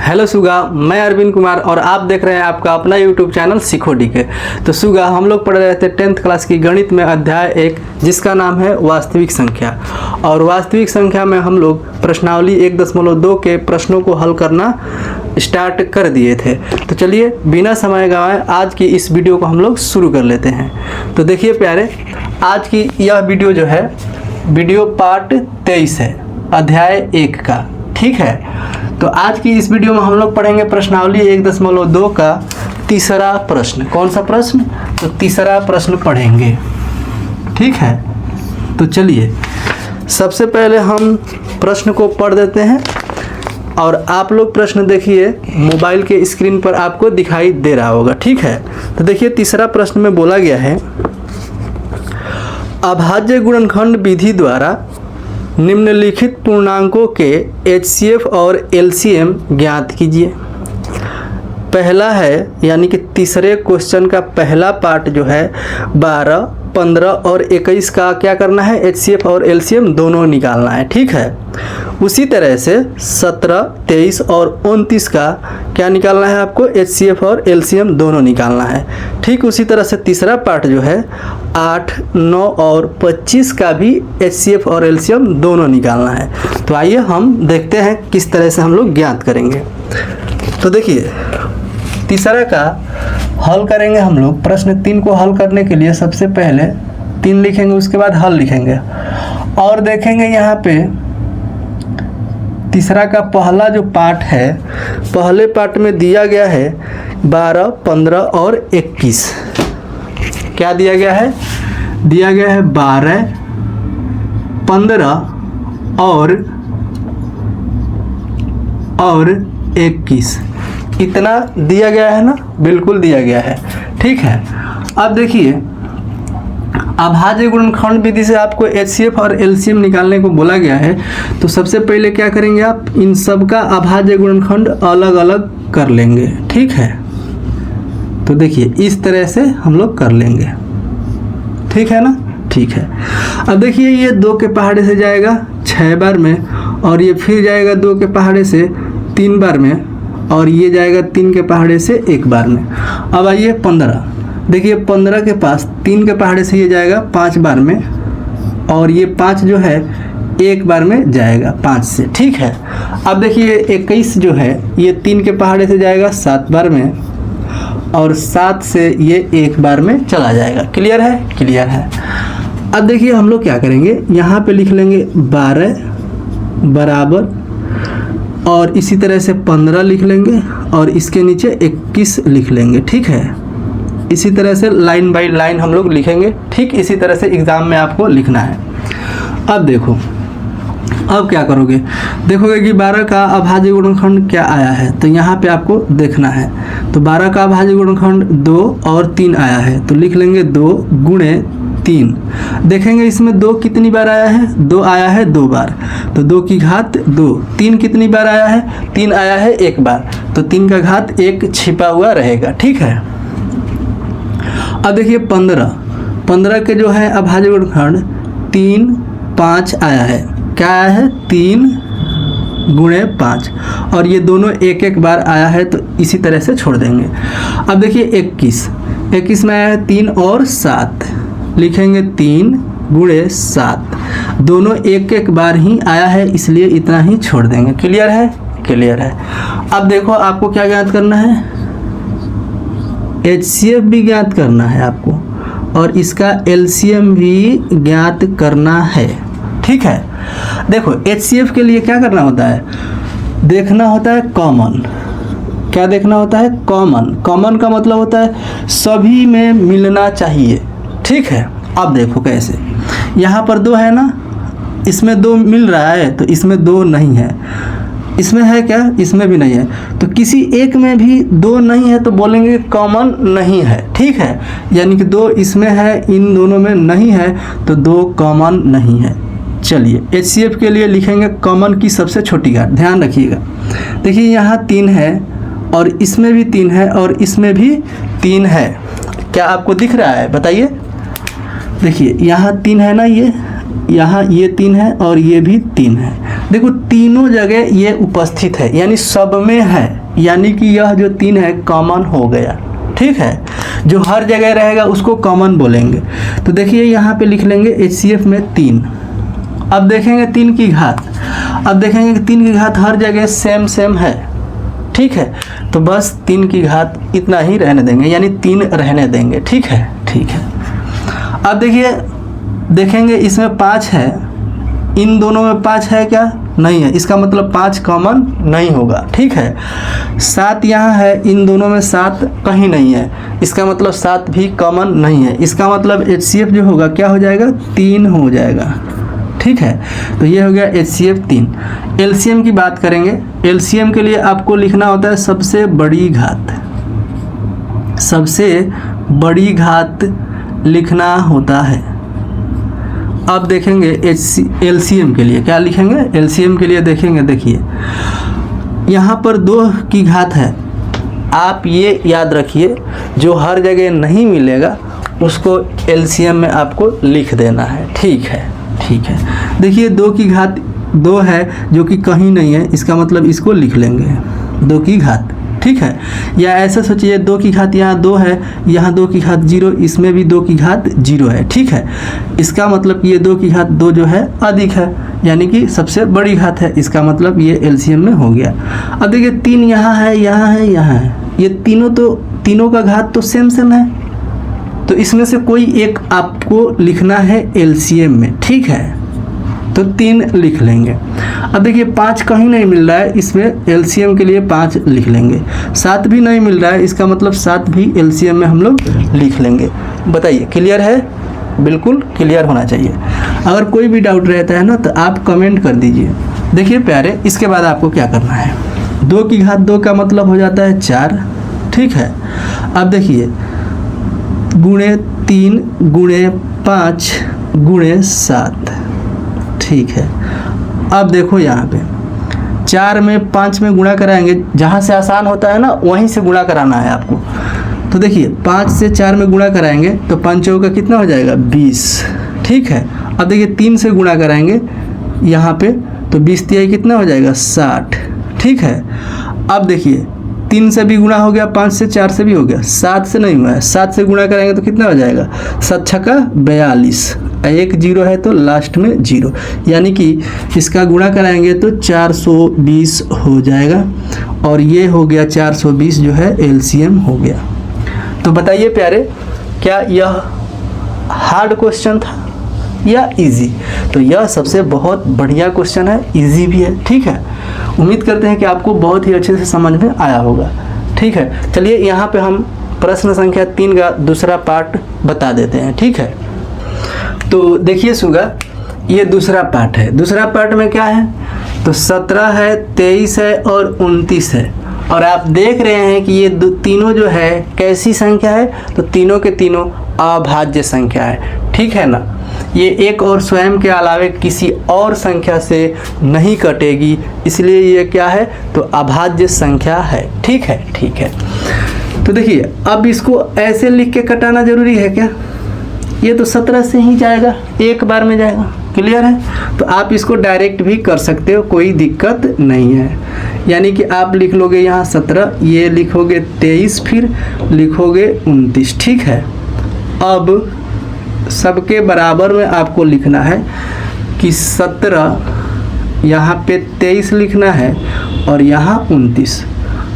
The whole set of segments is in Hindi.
हेलो सुगा, मैं अरविंद कुमार और आप देख रहे हैं आपका अपना यूट्यूब चैनल सीखो डीके। तो सुगा, हम लोग पढ़ रहे थे 10th क्लास की गणित में अध्याय 1 जिसका नाम है वास्तविक संख्या। और वास्तविक संख्या में हम लोग प्रश्नावली 1.2 के प्रश्नों को हल करना स्टार्ट कर दिए थे। तो चलिए बिना समय गंवाए आज की इस वीडियो को हम लोग शुरू कर लेते हैं। तो देखिए प्यारे, आज की यह वीडियो जो है वीडियो पार्ट 23 है अध्याय 1 का, ठीक है। तो आज की इस वीडियो में हम लोग पढ़ेंगे प्रश्नावली 1.2 का तीसरा प्रश्न। कौन सा प्रश्न? तो तीसरा प्रश्न पढ़ेंगे, ठीक है। तो चलिए सबसे पहले हम प्रश्न को पढ़ देते हैं और आप लोग प्रश्न देखिए, मोबाइल के स्क्रीन पर आपको दिखाई दे रहा होगा, ठीक है। तो देखिए तीसरा प्रश्न में बोला गया है, अभाज्य गुणनखंड विधि द्वारा निम्नलिखित पूर्णांकों के HCF और LCM ज्ञात कीजिए। पहला है यानी कि तीसरे क्वेश्चन का पहला पार्ट जो है 12, 15 और 21 का क्या करना है, HCF और LCM दोनों निकालना है, ठीक है। उसी तरह से 17, 23 और 29 का क्या निकालना है आपको, HCF और LCM दोनों निकालना है। ठीक उसी तरह से तीसरा पार्ट जो है 8, 9 और 25 का भी HCF और LCM दोनों निकालना है। तो आइए हम देखते हैं किस तरह से हम लोग ज्ञात करेंगे। तो देखिए तीसरा का हल करेंगे हम लोग। प्रश्न 3 को हल करने के लिए सबसे पहले 3 लिखेंगे, उसके बाद हल लिखेंगे और देखेंगे यहाँ पे तीसरा का पहला जो पार्ट है, पहले पार्ट में दिया गया है 12, 15 और 21। क्या दिया गया है? दिया गया है 12, 15 और 21। इतना दिया गया है ना, बिल्कुल दिया गया है, ठीक है। अब देखिए अभाज्य गुणनखंड विधि से आपको HCF और LCM निकालने को बोला गया है। तो सबसे पहले क्या करेंगे आप, इन सब का अभाज्य गुणनखंड अलग अलग कर लेंगे, ठीक है। तो देखिए इस तरह से हम लोग कर लेंगे, ठीक है ना, ठीक है। अब देखिए ये 2 के पहाड़े से जाएगा 6 बार में, और ये फिर जाएगा 2 के पहाड़े से 3 बार में, और ये जाएगा 3 के पहाड़े से 1 बार में। अब आइए 15, देखिए 15 के पास 3 के पहाड़े से ये जाएगा 5 बार में, और ये 5 जो है 1 बार में जाएगा 5 से, ठीक है। अब देखिए 21 जो है ये 3 के पहाड़े से जाएगा 7 बार में, और 7 से ये 1 बार में चला जाएगा। क्लियर है? क्लियर है। अब देखिए हम लोग क्या करेंगे, यहाँ पे लिख लेंगे 12 बराबर, और इसी तरह से 15 लिख लेंगे, और इसके नीचे 21 लिख लेंगे, ठीक है। इसी तरह से लाइन बाय लाइन हम लोग लिखेंगे, ठीक इसी तरह से एग्ज़ाम में आपको लिखना है। अब देखो, अब क्या करोगे, देखोगे कि 12 का अभाज्य गुणनखंड क्या आया है, तो यहाँ पे आपको देखना है। तो 12 का अभाज्य गुणनखंड 2 और 3 आया है, तो लिख लेंगे 2 गुणे 3। देखेंगे इसमें 2 कितनी बार आया है, 2 आया है 2 बार, तो 2 की घात 2। 3 कितनी बार आया है, 3 आया है 1 बार, तो 3 का घात 1 छिपा हुआ रहेगा, ठीक है। अब देखिए 15 के जो है अभाज्य गुणनखंड 3, 5 आया है। क्या आया है? 3 गुणे 5, और ये दोनों 1 बार आया है, तो इसी तरह से छोड़ देंगे। अब देखिए 21 में आया है 3 और 7, लिखेंगे 3 गुणे 7, दोनों 1 बार ही आया है, इसलिए इतना ही छोड़ देंगे। क्लियर है? क्लियर है। अब देखो आपको क्या ज्ञात करना है, HCF भी ज्ञात करना है आपको, और इसका LCM भी ज्ञात करना है, ठीक है। देखो HCF के लिए क्या करना होता है, देखना होता है कॉमन। क्या देखना होता है? कॉमन। कॉमन का मतलब होता है सभी में मिलना चाहिए, ठीक है। अब देखो कैसे, यहाँ पर 2 है ना, इसमें 2 मिल रहा है, तो इसमें 2 नहीं है, इसमें है क्या, इसमें भी नहीं है, तो किसी एक में भी 2 नहीं है, तो बोलेंगे कॉमन नहीं है, ठीक है। यानी कि 2 इसमें है, इन दोनों में नहीं है, तो 2 कॉमन नहीं है। चलिए HCF के लिए लिखेंगे कॉमन की सबसे छोटी घात। ध्यान रखिएगा, देखिए यहाँ 3 है, और इसमें भी 3 है, और इसमें भी 3 है। क्या आपको दिख रहा है? बताइए। देखिए यहाँ 3 है ना, ये यहाँ ये 3 है और ये भी 3 है। देखो तीनों जगह ये उपस्थित है, यानी सब में है, यानी कि यह जो 3 है कॉमन हो गया। ठीक है, जो हर जगह रहेगा उसको कॉमन बोलेंगे। तो देखिए यहाँ पे लिख लेंगे HCF में 3। अब देखेंगे 3 की घात, अब देखेंगे कि 3 की घात हर जगह सेम सेम है। ठीक है, तो बस 3 की घात इतना ही रहने देंगे, यानी 3 रहने देंगे। ठीक है, ठीक है। अब देखिए, देखेंगे इसमें 5 है, इन दोनों में 5 है क्या? नहीं है, इसका मतलब 5 कॉमन नहीं होगा। ठीक है, 7 यहाँ है, इन दोनों में 7 कहीं नहीं है, इसका मतलब 7 भी कॉमन नहीं है। इसका मतलब HCF जो होगा क्या हो जाएगा? 3 हो जाएगा। ठीक है, तो ये हो गया HCF 3। LCM की बात करेंगे। LCM के लिए आपको लिखना होता है सबसे बड़ी घात, सबसे बड़ी घात लिखना होता है। अब देखेंगे LCM के लिए क्या लिखेंगे? LCM के लिए देखेंगे, देखिए यहाँ पर 2 की घात है। आप ये याद रखिए, जो हर जगह नहीं मिलेगा उसको LCM में आपको लिख देना है। ठीक है, ठीक है। देखिए 2 की घात 2 है जो कि कहीं नहीं है, इसका मतलब इसको लिख लेंगे 2 की घात। ठीक है, या ऐसे सोचिए 2 की घात यहाँ 2 है, यहाँ 2 की घात 0, इसमें भी 2 की घात 0 है। ठीक है, इसका मतलब ये 2 की घात 2 जो है अधिक है, यानी कि सबसे बड़ी घात है, इसका मतलब ये LCM में हो गया। अब देखिए 3 यहाँ है, यहाँ है, यहाँ है, ये तीनों का घात तो सेम सेम है, तो इसमें से कोई एक आपको लिखना है LCM में। ठीक है, तो 3 लिख लेंगे। अब देखिए 5 कहीं नहीं मिल रहा है, इसमें LCM के लिए 5 लिख लेंगे। 7 भी नहीं मिल रहा है, इसका मतलब 7 भी LCM में हम लोग लिख लेंगे। बताइए क्लियर है? बिल्कुल क्लियर होना चाहिए। अगर कोई भी डाउट रहता है ना तो आप कमेंट कर दीजिए। देखिए प्यारे, इसके बाद आपको क्या करना है, 2 की घात 2 का मतलब हो जाता है 4। ठीक है, अब देखिए गुणे 3 गुणे 5 गुणे 7। ठीक है, अब देखो यहाँ पे 4 में 5 में गुणा कराएंगे, जहाँ से आसान होता है ना वहीं से गुणा कराना है आपको। तो देखिए 5 से 4 में गुणा कराएंगे तो 5 चौका कितना हो जाएगा? 20। ठीक है, अब देखिए 3 से गुणा कराएंगे यहाँ पे तो 20 तिहाई कितना हो जाएगा? 60। ठीक है, अब देखिए 3 से भी गुणा हो गया, 5 से 4 से भी हो गया, 7 से नहीं हुआ है, 7 से गुणा करेंगे तो कितना हो जाएगा? 7 छक्का 42, एक 0 है तो लास्ट में 0, यानी कि इसका गुणा कराएंगे तो 420 हो जाएगा, और ये हो गया 420 जो है LCM हो गया। तो बताइए प्यारे, क्या यह हार्ड क्वेश्चन था या इजी? तो यह सबसे बहुत बढ़िया क्वेश्चन है, इजी भी है। ठीक है, उम्मीद करते हैं कि आपको बहुत ही अच्छे से समझ में आया होगा। ठीक है, चलिए यहाँ पे हम प्रश्न संख्या 3 का दूसरा पार्ट बता देते हैं। ठीक है, तो देखिए सुगा, ये दूसरा पार्ट है। दूसरा पार्ट में क्या है? तो 17 है, 23 है और 29 है। और आप देख रहे हैं कि ये तीनों जो है कैसी संख्या है? तो तीनों के तीनों अभाज्य संख्या है। ठीक है ना, ये एक और स्वयं के अलावे किसी और संख्या से नहीं कटेगी, इसलिए ये क्या है? तो अभाज्य संख्या है। ठीक है, ठीक है। तो देखिए अब इसको ऐसे लिख के कटाना जरूरी है क्या? ये तो 17 से ही जाएगा, एक बार में जाएगा। क्लियर है? तो आप इसको डायरेक्ट भी कर सकते हो, कोई दिक्कत नहीं है। यानी कि आप लिख लोगे यहाँ 17, ये लिखोगे 23, फिर लिखोगे 29। ठीक है, अब सबके बराबर में आपको लिखना है कि 17 यहाँ पे 23 लिखना है और यहाँ 29।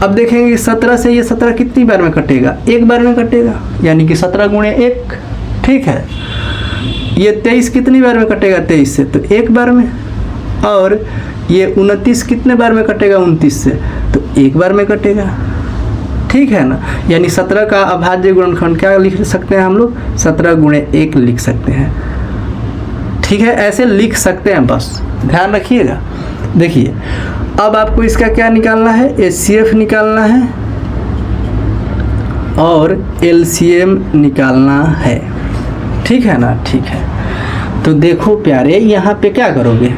अब देखेंगे 17 से ये 17 कितनी बार में कटेगा? एक बार में कटेगा, यानी कि 17 गुणे 1। ठीक है, ये 23 कितनी बार में कटेगा? 23 से, तो एक बार में। और ये 29 कितने बार में कटेगा? 29 से, तो एक बार में कटेगा। ठीक है ना, यानी 17 का अभाज्य गुणनखंड क्या लिख सकते हैं हम लोग? 17 गुणे 1 लिख सकते हैं। ठीक है, ऐसे लिख सकते हैं, बस ध्यान रखिएगा। देखिए अब आपको इसका क्या निकालना है? HCF निकालना है और LCM निकालना है। ठीक है ना, ठीक है। तो देखो प्यारे, यहाँ पे क्या करोगे?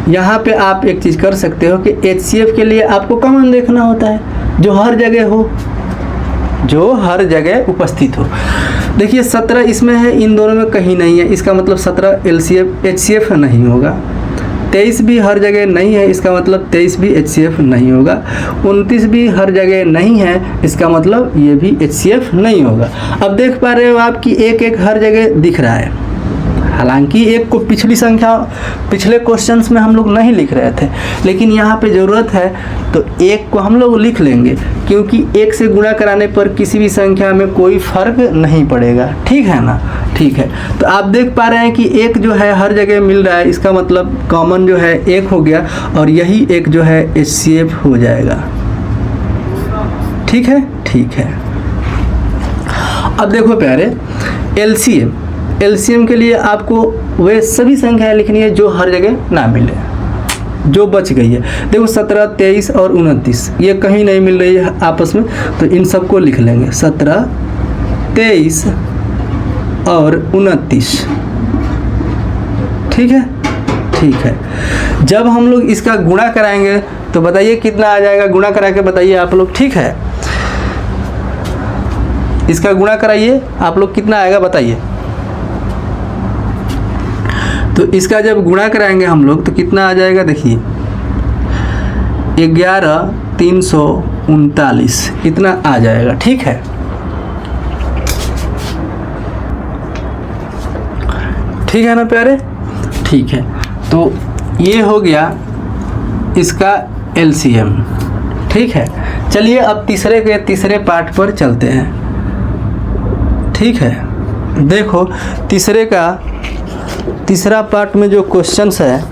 यहाँ पे आप एक चीज़ कर सकते हो कि HCF के लिए आपको कॉमन देखना होता है, जो हर जगह हो, जो हर जगह उपस्थित हो। देखिए 17 इसमें है, इन दोनों में कहीं नहीं है, इसका मतलब 17 HCF नहीं होगा। 23 भी हर जगह नहीं है, इसका मतलब 23 भी HCF नहीं होगा। 29 भी हर जगह नहीं है, इसका मतलब ये भी HCF नहीं होगा। अब देख पा रहे हो आप कि एक एक हर जगह दिख रहा है। हालांकि एक को पिछली संख्या पिछले क्वेश्चंस में हम लोग नहीं लिख रहे थे, लेकिन यहाँ पे ज़रूरत है तो एक को हम लोग लिख लेंगे, क्योंकि एक से गुणा कराने पर किसी भी संख्या में कोई फर्क नहीं पड़ेगा। ठीक है ना? ठीक है, तो आप देख पा रहे हैं कि एक जो है हर जगह मिल रहा है, इसका मतलब कॉमन जो है एक हो गया, और यही एक जो है HCF हो जाएगा। ठीक है? ठीक है। अब देखो प्यारे, LCM के लिए आपको वे सभी संख्याएं लिखनी है जो हर जगह ना मिले, जो बच गई है। देखो 17, 23 और 29 ये कहीं नहीं मिल रही है आपस में, तो इन सबको लिख लेंगे 17, 23 और 29। ठीक है? ठीक है। जब हम लोग इसका गुणा कराएंगे तो बताइए कितना आ जाएगा, गुणा करा के बताइए आप लोग। ठीक है, इसका गुणा कराइए आप लोग, कितना आएगा बताइए। तो इसका जब गुणा कराएंगे हम लोग तो कितना आ जाएगा, देखिए 11,339 इतना आ जाएगा। ठीक है? ठीक है ना प्यारे? ठीक है, तो ये हो गया इसका LCM। ठीक है, चलिए अब तीसरे पार्ट पर चलते हैं। ठीक है, देखो तीसरा पार्ट में जो क्वेश्चंस है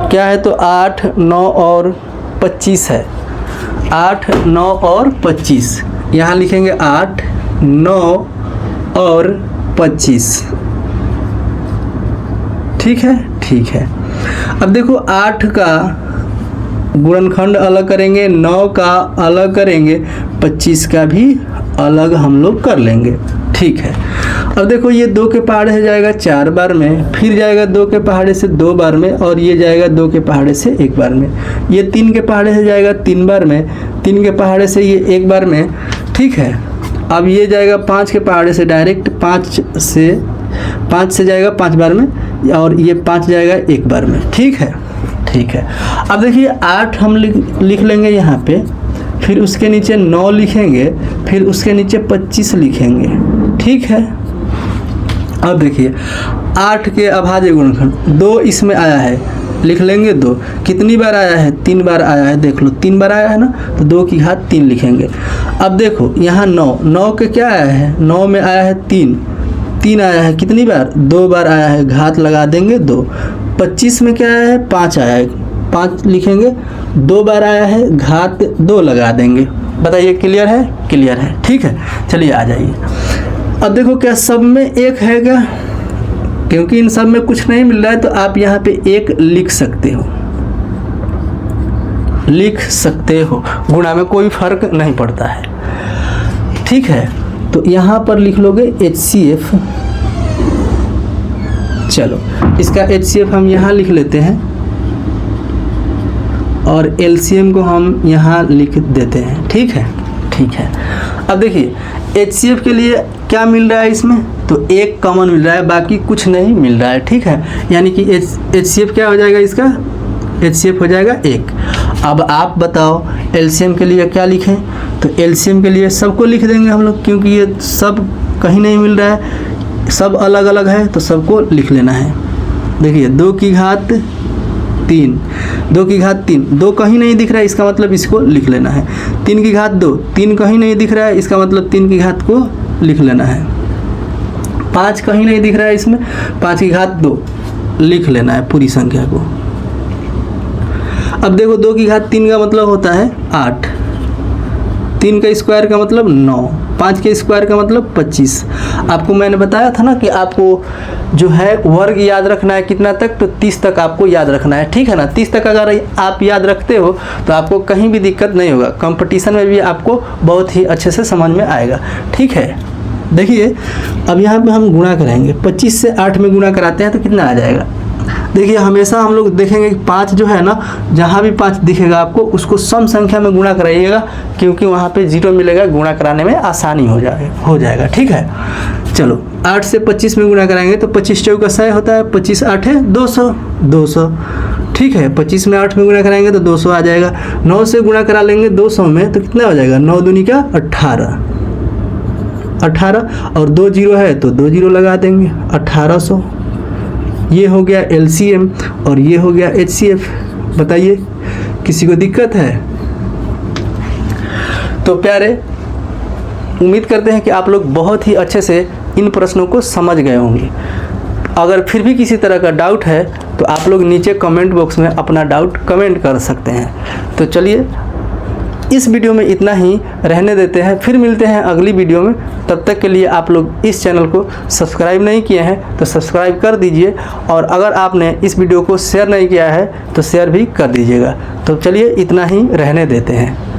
क्या है, तो 8, 9 और 25 है। 8, 9 और 25 यहाँ लिखेंगे 8, 9 और 25। ठीक है? ठीक है। अब देखो 8 का गुणनखंड अलग करेंगे, 9 का अलग करेंगे, 25 का भी अलग हम लोग कर लेंगे। ठीक है। अब देखो ये 2 के पहाड़े से जाएगा 4 बार में, फिर जाएगा 2 के पहाड़े से 2 बार में, और ये जाएगा 2 के पहाड़े से 1 बार में। ये 3 के पहाड़े से जाएगा 3 बार में, 3 के पहाड़े से ये 1 बार में। ठीक है। अब ये जाएगा 5 के पहाड़े से डायरेक्ट 5 से जाएगा 5 बार में, और ये 5 जाएगा 1 बार में। ठीक है? ठीक है। अब देखिए 8 हम लिख लेंगे यहाँ पे, फिर उसके नीचे 9 लिखेंगे, फिर उसके नीचे 25 लिखेंगे। ठीक है। अब देखिए 8 के अभाज्य गुणनखंड 2 इसमें आया है, लिख लेंगे 2। कितनी बार आया है? 3 बार आया है। देख लो 3 बार आया है ना, तो 2 की घात 3 लिखेंगे। अब देखो यहाँ 9 के क्या आया है, 9 में आया है 3 आया है। कितनी बार? 2 बार आया है, घात लगा देंगे 2। 25 में क्या आया है? 5 आया है, 5 लिखेंगे। 2 बार आया है, घात 2 लगा देंगे। बताइए क्लियर है? क्लियर है। ठीक है, चलिए आ जाइए। अब देखो क्या सब में 1 है क्या? क्योंकि इन सब में कुछ नहीं मिल रहा है, तो आप यहाँ पे 1 लिख सकते हो, गुणा में कोई फर्क नहीं पड़ता है। ठीक है, तो यहाँ पर लिख लोगे HCF। चलो इसका HCF हम यहाँ लिख लेते हैं, और LCM को हम यहाँ लिख देते हैं। ठीक है? ठीक है। अब देखिए HCF के लिए क्या मिल रहा है इसमें, तो 1 कॉमन मिल रहा है, बाकी कुछ नहीं मिल रहा है। ठीक है, यानी कि HCF क्या हो जाएगा इसका? HCF हो जाएगा 1। अब आप बताओ LCM के लिए क्या लिखें, तो LCM के लिए सबको लिख देंगे हम लोग, क्योंकि ये सब कहीं नहीं मिल रहा है, सब अलग अलग है, तो सबको लिख लेना है। देखिए 2 की घात 3, 2 की घात 3, 2 कहीं नहीं दिख रहा है, इसका मतलब इसको लिख लेना है। 3 की घात 2, 3 कहीं नहीं दिख रहा है, इसका मतलब 3 की घात को लिख लेना है। 5 कहीं नहीं दिख रहा है इसमें, 5 की घात 2 लिख लेना है पूरी संख्या को। अब देखो 2 की घात 3 का मतलब होता है 8, 3 का स्क्वायर का मतलब 9, 5 के स्क्वायर का मतलब 25। आपको मैंने बताया था ना कि आपको जो है वर्ग याद रखना है कितना तक, तो 30 तक आपको याद रखना है। ठीक है ना? 30 तक अगर आप याद रखते हो तो आपको कहीं भी दिक्कत नहीं होगा, कंपटीशन में भी आपको बहुत ही अच्छे से समझ में आएगा। ठीक है, देखिए अब यहाँ पे हम गुणा करेंगे, 25 से 8 में गुणा कराते हैं तो कितना आ जाएगा। देखिए हमेशा हम लोग देखेंगे कि 5 जो है ना, जहाँ भी 5 दिखेगा आपको उसको सम संख्या में गुणा कराइएगा, क्योंकि वहाँ पे 0 मिलेगा, गुणा कराने में आसानी हो जाएगा। ठीक है, चलो 8 से 25 में गुणा कराएंगे तो 25 चौका 100 होता है, 25 8 है 200, 200 ठीक है। 25 में 8 में गुणा कराएंगे तो 200 आ जाएगा। 9 से गुणा करा लेंगे 200 में तो कितना हो जाएगा, 9 दूनी का 18, 18 और 2 जीरो है तो 2 जीरो लगा देंगे, 1800। ये हो गया LCM और ये हो गया HCF। बताइए किसी को दिक्कत है? तो प्यारे, उम्मीद करते हैं कि आप लोग बहुत ही अच्छे से इन प्रश्नों को समझ गए होंगे। अगर फिर भी किसी तरह का डाउट है तो आप लोग नीचे कमेंट बॉक्स में अपना डाउट कमेंट कर सकते हैं। तो चलिए इस वीडियो में इतना ही रहने देते हैं, फिर मिलते हैं अगली वीडियो में। तब तक के लिए आप लोग इस चैनल को सब्सक्राइब नहीं किए हैं तो सब्सक्राइब कर दीजिए, और अगर आपने इस वीडियो को शेयर नहीं किया है तो शेयर भी कर दीजिएगा। तो चलिए इतना ही रहने देते हैं।